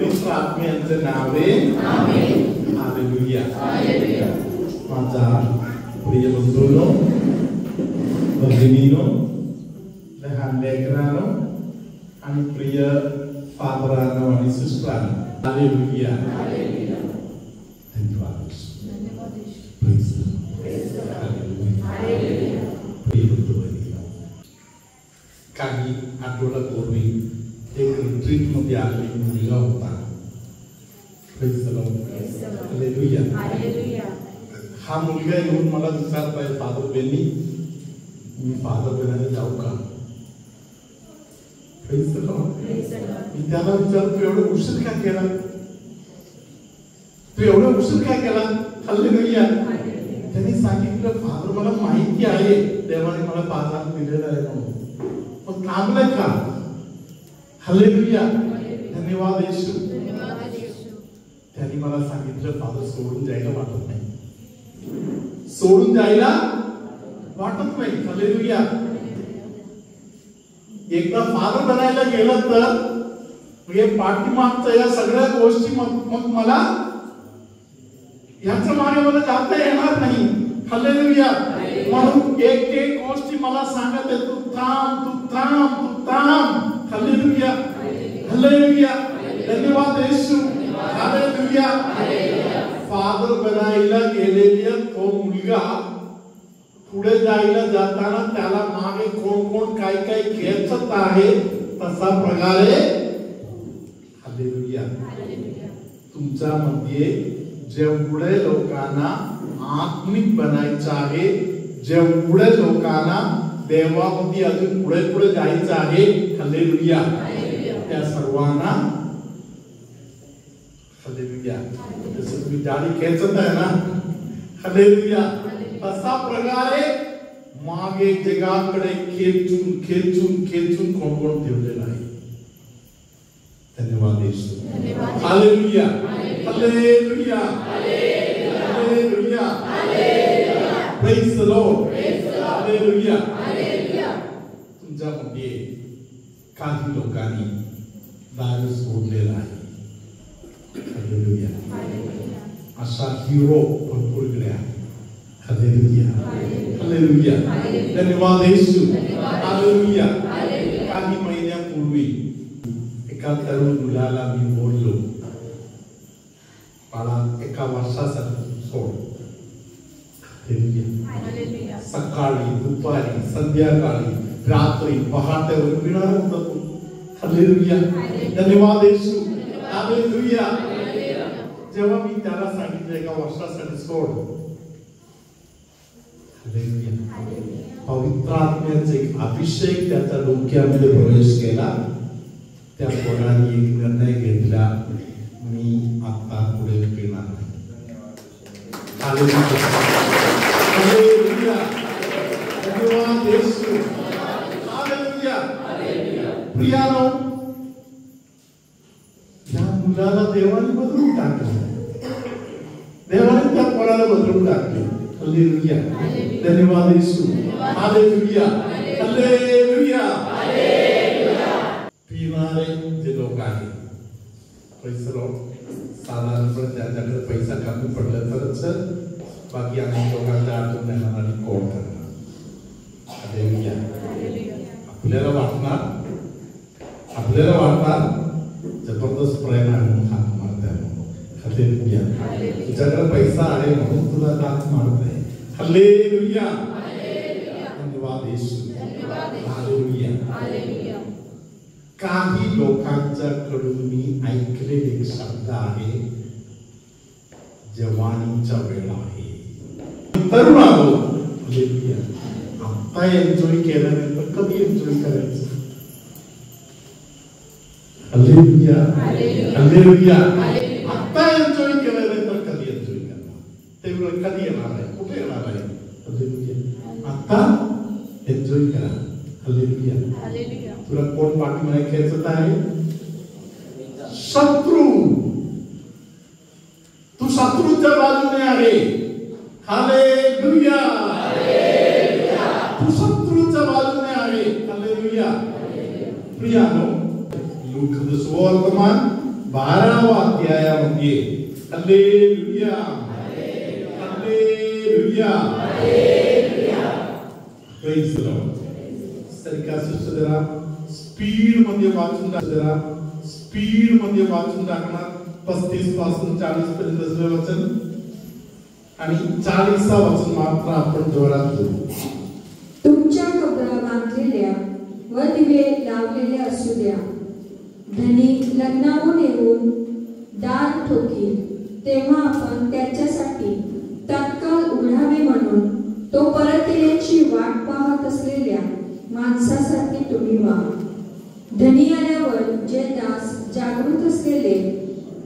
पवित्र आत्म्याचे नावे amen hallelujah hallelujah माझा प्रिय बंधूंनो भगिनीनो लहान लेकरांनो आणि प्रिय फादरांनो आणि सिस्टरांनो हालेलुया हालेलुया धन्यवाद प्रेज हालेलुया हालेलुया प्रिय बंधूंनो काही आठवड्यापूर्वी एक रिट्रीट मध्ये आलेली मुलगा होता praise the Lord hallelujah hallelujah हा मुलगा येऊन मला विचारताय फादर बेनी मी फादर बनायला जाऊ का प्रेज द लॉर्ड मी त्याला विचारतो एवढं उशीर का केला तू एवढं उशीर का केला हालेलुया त्यांनी सांगितलं फादर मला माहिती आहे देवाने मला 5 लाख दिलेला आहे म्हणून पण थांबलंय का हालेलुया धन्यवाद येशू त्यांनी मला सांगितलं फादर सोडून जायला वाटत नाही सोडून जायला वाटत नाही हालेलुया एकदा फादर बनायला गेलं तर हे पाठीमागच्या या सगळ्या गोष्टी मग मला याच्या मागे मला जाता येणार नाही हालेलुया म्हणून एक गोष्टी मला सांगत आहे तू थांब हालेलुया हालेलुया धन्यवाद येशू हालेलुया फादर बनायला गेलेला तो मुलगा पुढे जायला जाताना त्याला मागे कोण काय खेचत आहे तसा प्रकारे हालेलुया तुमच्या मध्ये जेवढे लोकांना आत्मिक बनायचं आहे जेवढे लोकांना देवामध्ये अजून पुढे जायचं आहे हालेलुया त्या सर्वांना हालेलुया जसं तुम्ही जाळी खेचत आहे ना हालेलुया तसा प्रकारे मागे जगाकडे खेचून कोण ठेवलेला आहे धन्यवाद Yeshu hallelujah hallelujah hallelujah praise the Lord hallelujah तुमच्यामध्ये काही लोकांनी दारू सोडलेला आहे हालेलुया अशा हिरो भरपूर इकडे आहे हालेलुया हालेलुया धन्यवाद येशू हालेलुया काही महिन्यापूर्वी एका तरुण मुलाला मी बोललो मला 1 वर्षासाठी सोड हालेलुया सकाळी दुपारी संध्याकाळी रात्री पहाटे पिणार होता हालेलुया धन्यवाद येशू हालेलुया जेव्हा मी त्याला सांगितलं 1 वर्षासाठी सोड हालेलुया पवित्र आत्म्याचा एक अभिषेक त्याच्या डोक्यामध्ये प्रवेश केला त्या पोराने एक निर्णय घेतला मी आता पुढे पिणार नाही हालेलुया हालेलुया धन्यवाद येशू हालेलुया प्रियानो या मुलाला देवाने बदलून टाकलं देवाने त्या पोराला बदलून टाकलं हालेलुया धन्यवाद येशू हालेलुया हालेलुया पिणारे जे लोक आहेत पैसा साधारणपणे त्यांच्याकडे पैसा कमी पडला तरच बाकी अनेक लोकांच्या अडचण येणार आणि कोण करणार हालेलुया आपल्याला वाटणार जबरदस्त प्रेम आहे म्हणून हाक मारताय हालेलुया तुझ्याकडे पैसा आहे म्हणून तुला हाक मारताय हालेलुया धन्यवाद येशू हालेलुया काही लोकांच्याकडून मी ऐकलेले एक शब्द आहे जवानीचा वेळ आहे तरुण आलो हालेलुया आता एन्जॉय केल्यानंतर कधी एन्जॉय करायचं हालेलुया हालेलुया आता एन्जॉय केल्यानंतर कधी एन्जॉय करणार ते वेळ कधी येणार आहे कुठे येणार आहे हालेलुया आता एन्जॉय करा हालेलुया तुला कोण पाठीमागे खेचत आहे शत्रू तू शत्रूच्या बाजूने आहे हालेलुया तू शत्रूच्या बाजूने आहे हालेलुया प्रियानो लूक सुवर्तमान 12 आपल्यामध्ये. Hallelujah, hallelujah, praise the Lord. जरा स्पीड मध्ये वाचून जरा स्पीड मध्ये वाचून टाकणार. 35 पासून 40 पर्यंत वचन आणि 40 वचन मात्र आपण जोरात घेऊ. तुमच्या कबरा बांधलेल्या व दिवे लावलेले असू द्या. धनी लग्नाहून येऊन दार ठोकील तेव्हा आपण त्याच्यासाठी तत्काळ उघडावे म्हणून तो परत येण्याची वाट पाहत असलेल्या माणसासारखे तुम्ही व्हा. धनी आल्यावर जे दास जागृत असलेले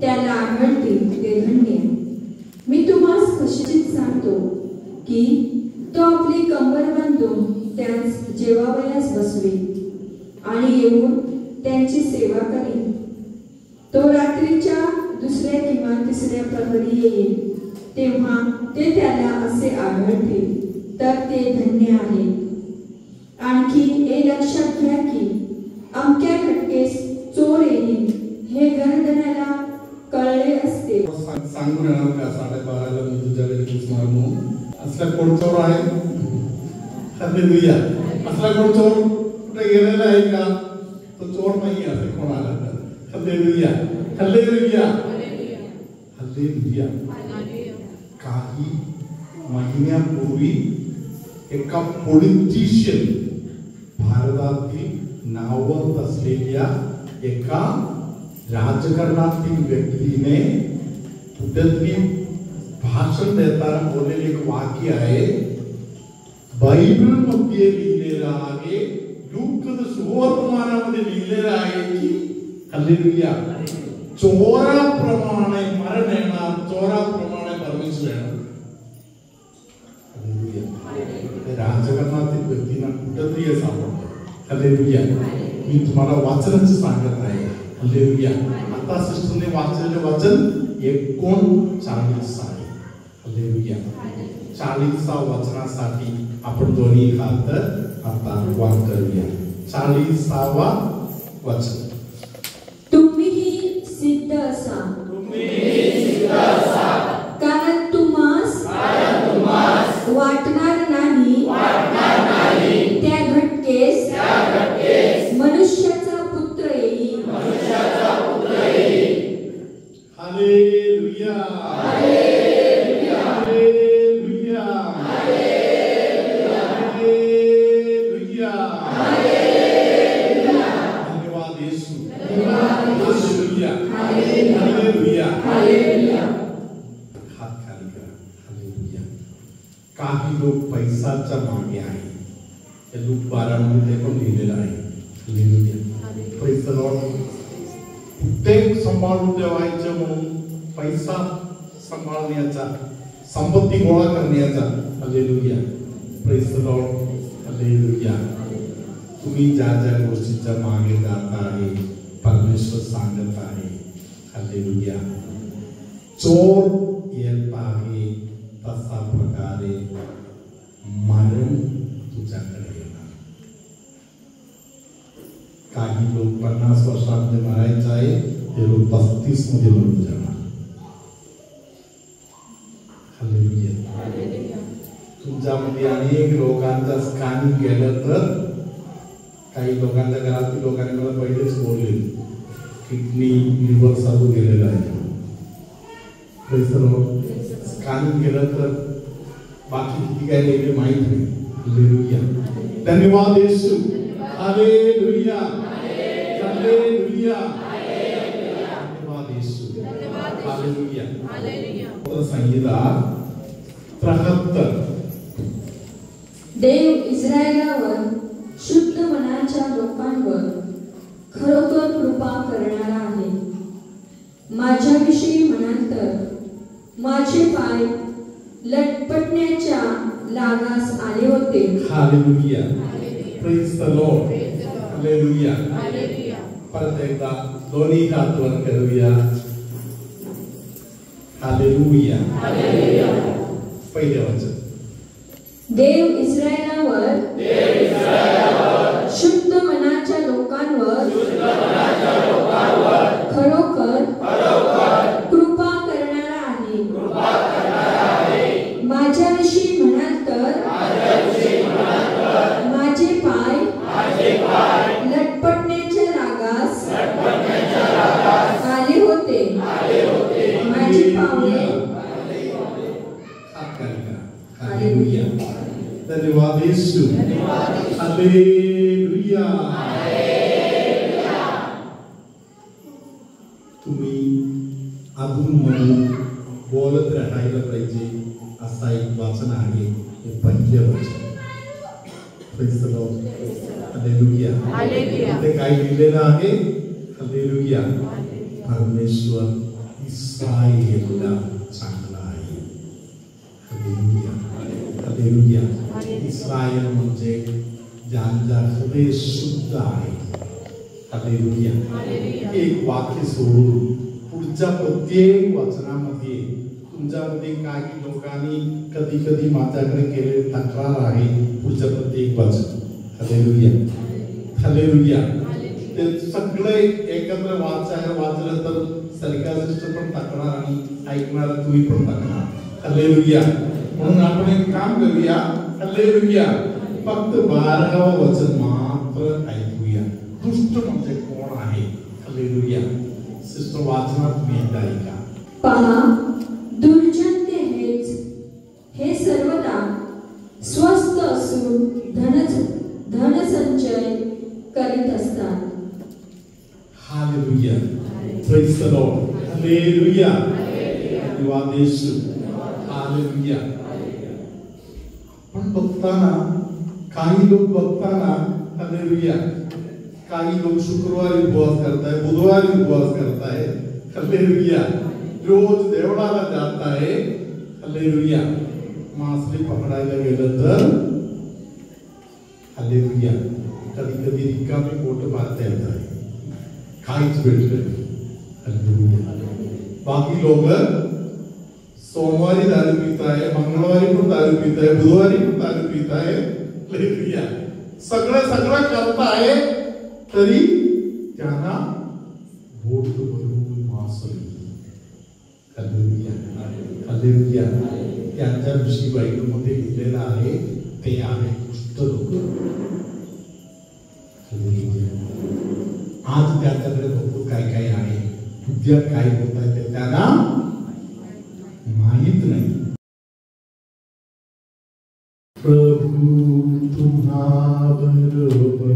त्याला आढळतील ते धन्य. मी तुम्हाला खचित सांगतो की तो आपली कंबर बांधून त्यांस जेवावयास बसवी आणि येऊन त्यांची सेवा करील. तो रात्रीच्या दुसऱ्या किंवा तिसऱ्या प्रहरी येईल तेव्हा ते त्याला असे आढळतील तर ते धन्य आहे. आणखी हे लक्षात घ्या की अमक्या खटकेस चोर येईल हे गर्दनाला कळले असते. सांगून येणार का 12:30 मी तुझ्याकडे घुसणार म्हणून? असला कोण चोर आहे? हालेलुया. असला कोण चोर कुठे गेलेला आहे का? तो चोर नाही असे कोण आला तर. Hallelujah, hallelujah, hallelujah. काही महिन्यापूर्वी एका पॉलिटिशियन भारतातील नावंत असलेल्या एका राजकारणातील व्यक्तीने कुठेतरी भाषण देताना बोललेले एक वाक्य आहे. बायबल मध्ये लिहिलेलं आहे, लूका सुवर्तमानामध्ये लिहिलेलं आहे की हालेलुया चोराप्रमाणे मरण येणार, चोराप्रमाणे परमेश्वर येणार. राजकारणातील व्यक्तींना कुठेतरी सापडतं. हालेलुया. मी तुम्हाला वाचनाचं सांगत आहे. हालेलुया. आता सिस्टरने वाचलेले वचन 39 आहे. हालेलुया. 40 वचनासाठी आपण दोन्ही हात आता वर करूया. 40वा वचन. तुम्हीही सिद्ध असा, कारण तुम्हास वाटणार नाही त्या घटकेस मनुष्याचा पुत्र येईल. Hallelujah, hallelujah, hallelujah, hallelujah, hallelujah. धन्यवाद येशू. Hallelujah, hallelujah, hallelujah. हात खाली करा. हालेलुया. काही लोक पैसाच्या मागे आहे. लूक 12 मध्ये पण लिहिलेलं आहे. हालेलुया. Praise the Lord. प्रत्येक सांभाळून ठेवायचं म्हणून पैसा सांभाळण्याचा, संपत्ती गोळा करण्याचा. Hallelujah. Praise the Lord. Hallelujah. तुम्ही ज्या ज्या गोष्टीच्या मागे जात आहे परमेश्वर सांगत आहे. हालेलुया. चोर येत आहे तसा प्रकारे मरण तुझ्याकडे येणार. काही लोक 50 वर्षांमध्ये मरायचं आहे, ते लोक 35 मध्ये मरून जाणार. हालेलुया. तुमच्यामध्ये अनेक लोकांचा स्कॅनिंग केलं तर काही लोकांच्या घरातील लोकांनी मला पहिलेच बोलले किडनी लिव्हर सर्व गेलेलं आहे. स्कॅनिंग केलं तर बाकी किती काय गेले माहित नाही. हालेलुया. धन्यवाद येशू. हालेलुया, हालेलुया, धन्यवाद येशू. हालेलुया. संगीता 73. देव इस्रायलावर शुद्ध मनाच्या लोकांवर खरोखर कृपा करणारा आहे. माझ्याविषयी म्हणाल तर माझे पाय लटपटण्याच्या लागास आले होते. Hallelujah. Praise the Lord. Hallelujah. परत एकदा दोन्ही हात वर करूया. हालेलुया. पहिले वचन. देव इस्रायलावर शुद्ध मनाच्या लोकांवर खरोखर कृपा हालेलुया. धन्यवाद यीशु. हालेलुया. तुम्ही अधूनमधून बोलत राहायला पाहिजे असा एक वाचन आहे. हे पहिलं वचन. Praise the Lord. हालेलुया. इथे काय लिहिलेलं आहे? हालेलुया. परमेश्वर इस्रायेलला चांगला आहे. हालेलुया. हालेलुया. इस्रायल म्हणजे ज्यांचा हृदय शुद्ध आहे. हालेलुया. एक वाक्य सोडून पुढच्या प्रत्येक वचनामध्ये तुमच्यामध्ये काही लोकांनी कधी कधी माझ्याकडे केलेली तक्रार आहे. पुढच्या प्रत्येक वचन. हालेलुया. हालेलुया. ते सगळे एकत्र वाचलं तर सरिकासिस्ट पण तक्रार आणि ऐकणार तुम्ही पण तक्रार. हालेलुया. म्हणून आपण एक काम करूया. हालेलुया. फक्त 12व वचन मात्र ऐकूया. दुष्ट म्हणजे कोण आहे? हालेलुया. सिस्टर वाचणार तुम्ही एकदा ऐका. पहा, दुर्जन ते हे सर्वदा स्वस्थ असून धनसंचय करीत असतात. Hallelujah. Praise the Lord. Hallelujah. धन्यवाद येशू. हालेलुया. पण बघताना काही लोक बघताना हालेलुया काही लोक शुक्रवारी उपवास करताय, बुधवारी उपवास करताय. हालेलुया. रोज देवळाला जात आहे. हालेलुया. मासली पकडायला गेलं तर हालेलुया कधी कधी रिकामी पोट मारता येत आहे. काहीच भेटलं नाही. हालेलुया. बाकी लोक सोमवारी दारू पित आहे, मंगळवारी पण दारू पित आहे, बुधवारी पण दारू पित आहे. हालेलुया. सगळं करत आहे तरी त्यांना बोट भरून मासली. हालेलुया. हालेलुया. त्यांच्या विषयी बायबलमध्ये लिहिलेलं आहे ते आहे कुष्ठ लोक. आज त्यांच्याकडे बघतो काय काय आहे, उद्या काय होत आहे ते त्यांना माहित नाही. प्रभू तुम्हा बरोबर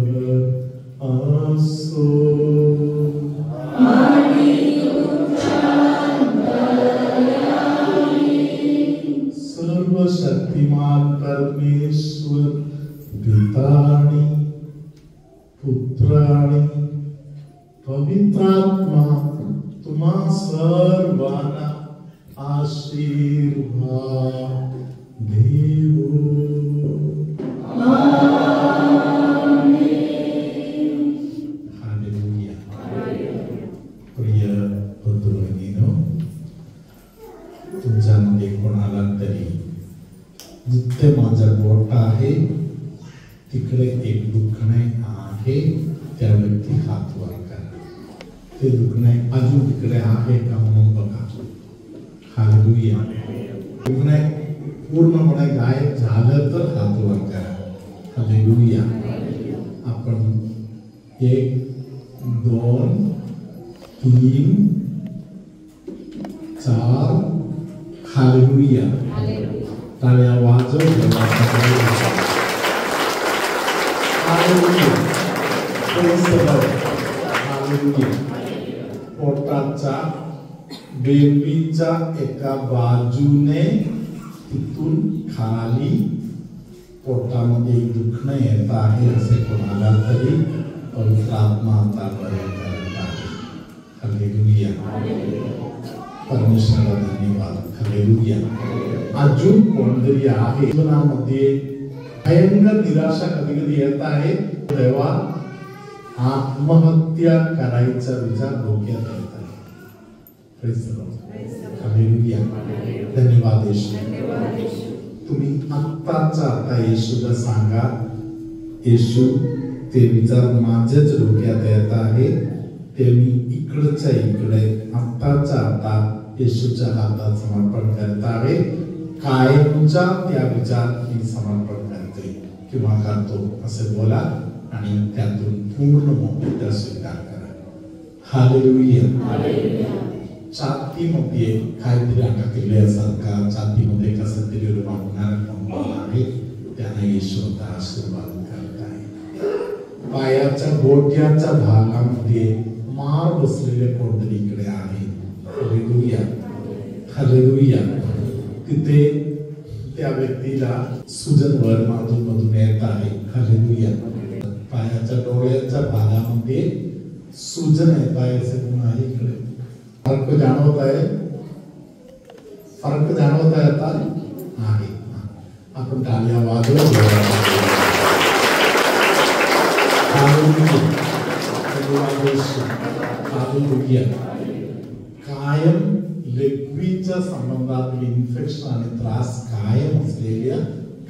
असो. सर्वशक्तिमान परमेश्वर पितानी पुत्रानी पवित्रात्मा तुम्हा सर्वांना आशीर्वाद देवो. हालेलुया. प्रिय बंधू-भगिनींनो, तुमच्यामध्ये कोणाला तरी जिथे माझा बोट आहे तिकडे एक दुखणे आहे, त्या व्यक्ती हात वर करा. ते दुखणे अजून तिकडे आहे का म्हणून बघा. हालेलुया. दुखणे पूर्णपणे गायब झालं तर हात वर करा. हालेलुया. आपण 1 2 3 4 हालेलुया. टाळ्या वाजव. Hallelujah. Praise the Lord. Hallelujah. पोटाचा बेबीच्या एका बाजूने तिथून खाली पोटामध्ये दुखणं येत आहे असे कोणाला तरी पवित्र आत्मा आता बरे करत आहे. हालेलुया. परमेश्वराला धन्यवाद. हालेलुया. अजून कोणतरी आहे जीवनामध्ये भयंकर निराशा कधी कधी येत आहे, तेव्हा आत्महत्या करायचा विचार डोक्यात येत आहे. Praise the Lord. हालेलुया. धन्यवाद येशू. तुम्ही आत्ताचा आता येशूला सांगा, येशू ते विचार माझ्याच डोक्यात येत आहे, ते मी इकडच्या इकडे आत्ताचा आता येशूच्या हातात समर्पण करत आहे. कायमचा त्या विचार मी समर्पण करते किंवा करतो असे बोला आणि त्यातून पूर्ण मोठा स्वीकार करा. हालेलुया. छातीमध्ये काहीतरी अटकले असाल का? छातीमध्ये कसं तरी वाटणार ईश्वर आशीर्वाद करताय. पायाच्या गोट्याच्या भागामध्ये मार बसलेले कोणतरी इकडे आहे. Hallelujah, hallelujah. तिथे त्या व्यक्तीला सुजन वर मधून येत आहे. हालेलुया. पायाच्या डोळ्याच्या भागामध्ये सुजन येत आहे असे गुण आहे इकडे. फरक जाणवत आहे, फरक जाणवत आहे आता आहे. आपण टाळ्या वाजवत कायम लघवीच्या संबंधातील इन्फेक्शन आणि त्रास कायम असलेल्या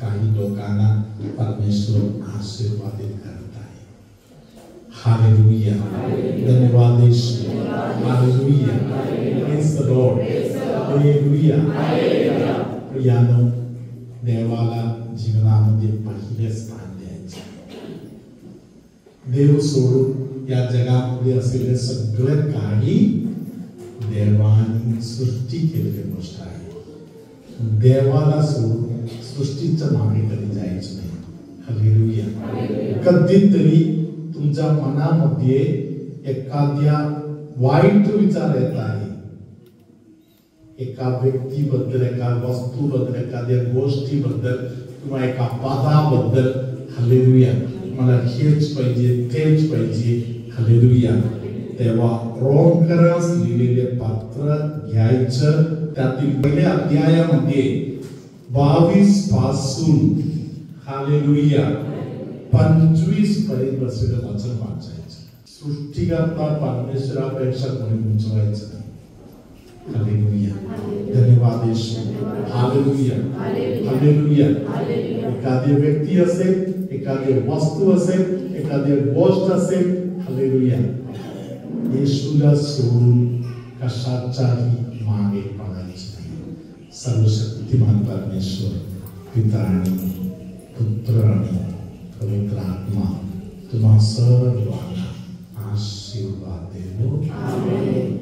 काही लोकांना परमेश्वर आशीर्वादित करत आहे. हालेलुया. धन्यवाद Yeshu. Hallelujah. Praise the Lord. Hallelujah. प्रियानो, देवाला जीवनामध्ये पहिले स्थान द्यायचे. देव सोडून या जगामध्ये असलेले सगळे काही देवाने सृष्टी केलेली गोष्ट आहे. देवाला सोडून सृष्टीच्या मागे कधी जायचं नाही. हालेलुया. कधीतरी तुमच्या मनामध्ये एखाद्या वाईट विचार येत आहे, एका व्यक्तीबद्दल, एका वस्तूबद्दल, एखाद्या गोष्टीबद्दल किंवा एका पदाबद्दल. हालेलुया. मला हेच पाहिजे, तेच पाहिजे. हालेलुया. तेव्हा रोमकरास लिहिलेले पत्र घ्यायचं. त्यातील पहिल्या अध्यायामध्ये 22 पासून हालेलुया 25 पर्यंत असलेलं वचन वाचायचं. सृष्टिकर्ता परमेश्वरापेक्षा कोणी उंचवायचं नाही. हालेलुया. धन्यवाद येशू. हालेलुया. हालेलुया. एखादी व्यक्ती असेल, एखादी वस्तू असेल, एखादी गोष्ट असेल, हालेलुया, येशूला सोडून कशाच्याही मागे पडायचे नाही. सर्वशक्तिमान परमेश्वर पिता आणि पुत्र आणि पवित्र आत्मा तुम्हा सर्वांना आशीर्वाद देवो. आमेन.